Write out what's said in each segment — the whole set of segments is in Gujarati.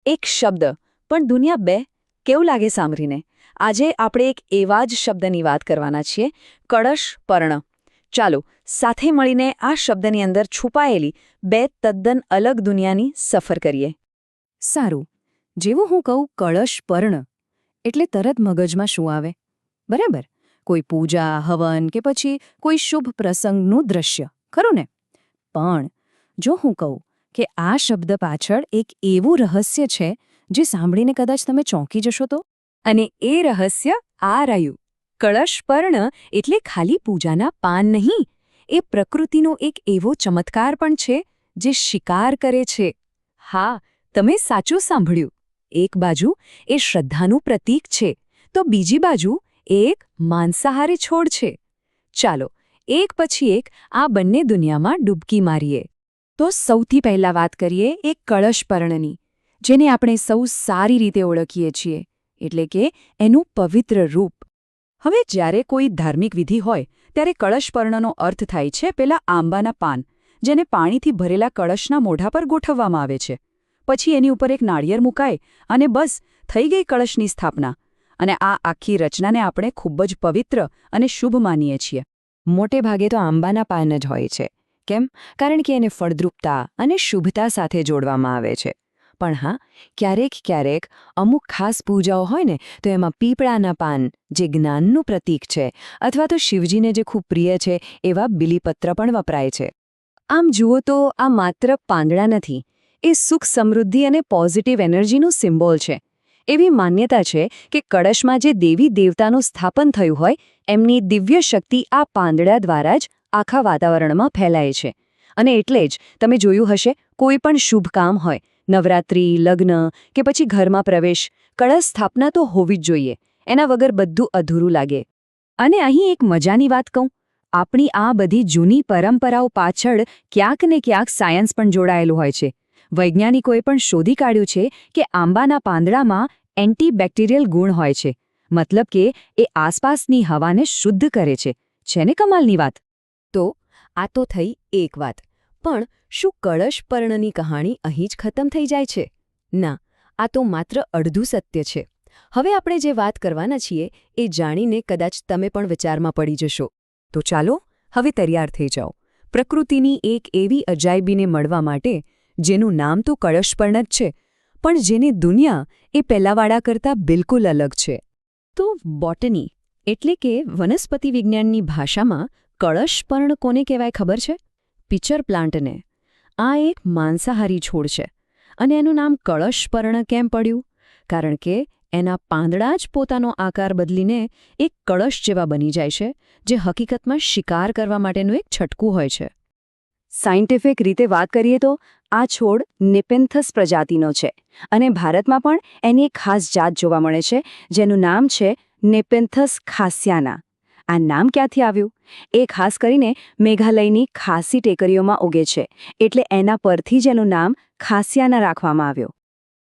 એક શબ્દ પણ દુનિયા બે કેવું લાગે સાંભળીને? આજે આપણે એક એવા જ શબ્દની વાત કરવાના છીએ, કળશ પર્ણ. ચાલો સાથે મળીને આ શબ્દની અંદર છુપાયેલી બે તદ્દન અલગ દુનિયાની સફર કરીએ. સારું, જેવું હું કહું કળશ પર્ણ એટલે તરત મગજમાં શું આવે? બરાબર, કોઈ પૂજા હવન કે પછી કોઈ શુભ પ્રસંગનું દ્રશ્ય, ખરું ને? પણ જો હું કહું કે આ શબ્દ પાછળ એક એવું રહસ્ય છે જે સાંભળીને કદાચ તમે ચોંકી જશો તો? અને એ રહસ્ય આ રહ્યું. કળશ પર્ણ એટલે ખાલી પૂજાના પાન નહીં, એ પ્રકૃતિનો એક એવો ચમત્કાર પણ છે જે શિકાર કરે છે. હા, તમે સાચું સાંભળ્યું. એક બાજુ એ શ્રદ્ધાનું પ્રતીક છે, તો બીજી બાજુ એ એક માંસાહારી છોડ છે. ચાલો એક પછી એક આ બંને દુનિયામાં ડૂબકી મારીએ. તો સૌથી પહેલા વાત કરીએ એક કળશ પર્ણની, જેને આપણે સૌ સારી રીતે ઓળખીએ છીએ, એટલે કે એનું પવિત્ર રૂપ. હવે જ્યારે કોઈ ધાર્મિક વિધિ હોય ત્યારે કળશ પર્ણનો અર્થ થાય છે પેલા આંબાના પાન, જેને પાણીથી ભરેલા કળશના મોઢા પર ગોઠવવામાં આવે છે. પછી એની ઉપર એક નાળિયેર મુકાય અને બસ થઈ ગઈ કળશની સ્થાપના. અને આ આખી રચનાને આપણે ખૂબ જ પવિત્ર અને શુભ માનીએ છીએ. મોટે ભાગે તો આંબાના પાન જ હોય છે. કેમ? કારણ કે એને ફળદ્રુપતા અને શુભતા સાથે જોડવામાં આવે છે. પણ હા, ક્યારેક અમુક ખાસ પૂજાઓ હોય ને તો એમાં પીપળાના પાન, જે જ્ઞાનનું પ્રતીક છે, અથવા તો શિવજીને જે ખૂબ પ્રિય છે એવા બિલીપત્ર પણ વપરાય છે. આમ જુઓ તો આ માત્ર પાંદડા નથી, એ સુખ સમૃદ્ધિ અને પોઝિટિવ એનર્જીનું સિમ્બોલ છે. એવી માન્યતા છે કે કળશમાં જે દેવી દેવતાનું સ્થાપન થયું હોય એમની દિવ્ય શક્તિ આ પાંદડા દ્વારા જ આખા વાતાવરણમાં ફેલાય છે. અને એટલે જ તમે જોયું હશે, કોઈ પણ શુભ કામ હોય, નવરાત્રી, લગ્ન કે પછી ઘરમાં પ્રવેશ, કળશ સ્થાપના તો હોવી જ જોઈએ. એના વગર બધું અધૂરું લાગે. અને અહીં એક મજાની વાત કહું, આપણી આ બધી જૂની પરંપરાઓ પાછળ ક્યાંક ને ક્યાંક સાયન્સ પણ જોડાયેલું હોય છે. વૈજ્ઞાનિકોએ પણ શોધી કાઢ્યું છે કે આંબાના પાંદડામાં એન્ટીબેક્ટેરિયલ ગુણ હોય છે. મતલબ કે એ આસપાસની હવાને શુદ્ધ કરે છે. છે ને કમાલની વાત? તો આ તો થઈ એક વાત. પણ શું કળશ પર્ણની કહાણી અહીં જ ખતમ થઈ જાય છે? ના, આ તો માત્ર અડધું સત્ય છે. હવે આપણે જે વાત કરવાના છીએ એ જાણીને કદાચ તમે પણ વિચારમાં પડી જશો. તો ચાલો હવે તૈયાર થઈ જાઓ, પ્રકૃતિની એક એવી અજાયબીને મળવા માટે જેનું નામ તો કળશ પર્ણ જ છે, પણ જેની દુનિયા એ પહેલાવાળા કરતાં બિલકુલ અલગ છે. તો બોટની એટલે કે વનસ્પતિ વિજ્ઞાનની ભાષામાં કળશ પર્ણ કોને કહેવાય ખબર છે? પિચર પ્લાન્ટને. આ એક માંસાહારી છોડ છે. અને એનું નામ કળશ પર્ણ કેમ પડ્યું? કારણ કે એના પાંદડા જ પોતાનો આકાર બદલીને એક કળશ જેવા બની જાય છે, જે હકીકતમાં શિકાર કરવા માટેનું એક છટકું હોય છે. સાયન્ટિફિક રીતે વાત કરીએ તો આ છોડ નેપેન્થસ પ્રજાતિનો છે, અને ભારતમાં પણ એની એક ખાસ જાત જોવા મળે છે જેનું નામ છે નેપેન્થસ ખાસિયાના. આ નામ ક્યાંથી આવ્યું? એ ખાસ કરીને મેઘાલયની ખાસી ટેકરીઓમાં ઉગે છે, એટલે એના પરથી જ એનું નામ ખાસિયાના રાખવામાં આવ્યું.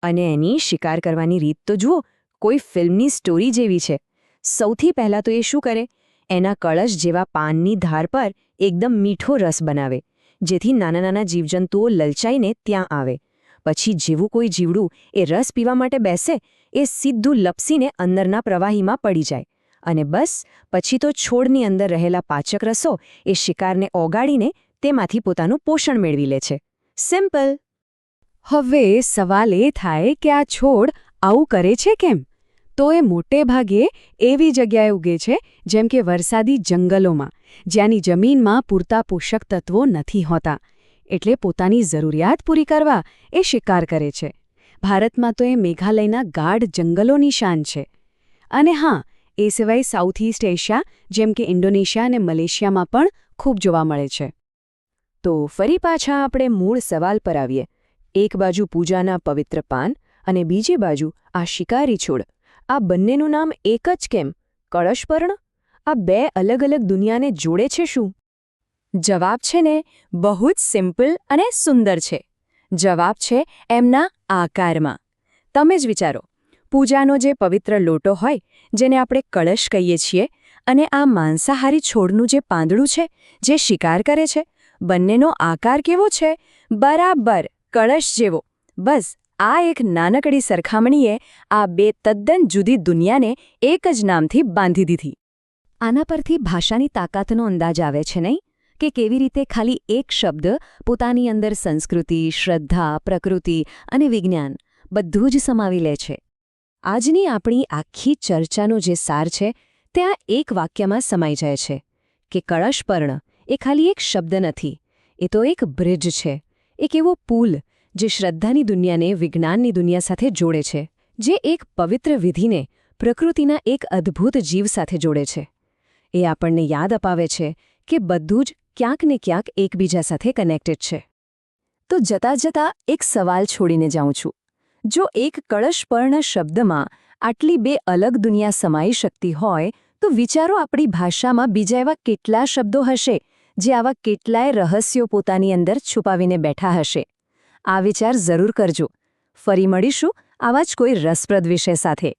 અને એની શિકાર કરવાની રીત તો જુઓ, કોઈ ફિલ્મની સ્ટોરી જેવી છે. સૌથી પહેલાં તો એ શું કરે? એના કળશ જેવા પાનની ધાર પર એકદમ મીઠો રસ બનાવે, જેથી નાના નાના જીવજંતુઓ લલચાઈને ત્યાં આવે. પછી જેવું કોઈ જીવડું એ રસ પીવા માટે બેસે, એ સીધું લપસીને અંદરના પ્રવાહીમાં પડી જાય. અને બસ પછી તો છોડની અંદર રહેલા પાચક રસો એ શિકારને ઓગાળીને તેમાંથી પોતાનું પોષણ મેળવી લે છે. સિમ્પલ. હવે સવાલ એ થાય કે આ છોડ આવું કરે છે કેમ? તો એ મોટે ભાગે એવી જગ્યાએ ઉગે છે જેમ કે વરસાદી જંગલોમાં, જ્યાંની જમીનમાં પૂરતા પોષક તત્વો નથી હોતા. એટલે પોતાની જરૂરિયાત પૂરી કરવા એ શિકાર કરે છે. ભારતમાં તો એ મેઘાલયના ગાઢ જંગલોની શાન છે. અને હા, એ સિવાય સાઉથ ઇસ્ટ એશિયા જેમ કે ઇન્ડોનેશિયા અને મલેશિયામાં પણ ખૂબ જોવા મળે છે. તો ફરી પાછા આપણે મૂળ સવાલ પર આવીએ. એક બાજુ પૂજાના પવિત્ર પાન અને બીજી બાજુ આ શિકારી છોડ. આ બંનેનું નામ એક જ કેમ? કળશ પર્ણ? આ બે અલગ અલગ દુનિયાને જોડે છે શું? જવાબ છે ને બહુ જ સિમ્પલ અને સુંદર છે. જવાબ છે એમના આકારમાં. તમે જ વિચારો, પૂજાનો જે પવિત્ર લોટો હોય જેને આપણે કળશ કહીએ છીએ, અને આ માંસાહારી છોડનું જે પાંદડું છે જે શિકાર કરે છે, બંનેનો આકાર કેવો છે? બરાબર કળશ જેવો. બસ આ એક નાનકડી સરખામણીએ આ બે તદ્દન જુદી દુનિયાને એક જ નામથી બાંધી દીધી. આના પરથી ભાષાની તાકાતનો અંદાજ આવે છે નહીં, કે કેવી રીતે ખાલી એક શબ્દ પોતાની અંદર સંસ્કૃતિ, શ્રદ્ધા, પ્રકૃતિ અને વિજ્ઞાન બધું જ સમાવી લે છે. આજની આપણી આખી ચર્ચાનો જે સાર છે તે આ એક વાક્યમાં સમાઈ જાય છે કે કળશપર્ણ એ ખાલી એક શબ્દ નથી, એ તો એક બ્રિજ છે, એક એવો પુલ જે શ્રદ્ધાની દુનિયાને વિજ્ઞાનની દુનિયા સાથે જોડે છે, જે એક પવિત્ર વિધિને પ્રકૃતિના એક અદ્ભુત જીવ સાથે જોડે છે. એ આપણને યાદ અપાવે છે કે બધું જ ક્યાંક ને ક્યાંક એકબીજા સાથે કનેક્ટેડ છે. તો જતાં જતાં એક સવાલ છોડીને જાઉં છું. જો એક કળશપર્ણ શબ્દમાં આટલી બે અલગ દુનિયા સમાઈ શકતી હોય, તો વિચારો આપણી ભાષામાં બીજા એવા કેટલા શબ્દો હશે જે આવા કેટલાય રહસ્યો પોતાની અંદર છુપાવીને બેઠા હશે. આ વિચાર જરૂર કરજો. ફરી મળીશું આવા જ કોઈ રસપ્રદ વિષય સાથે.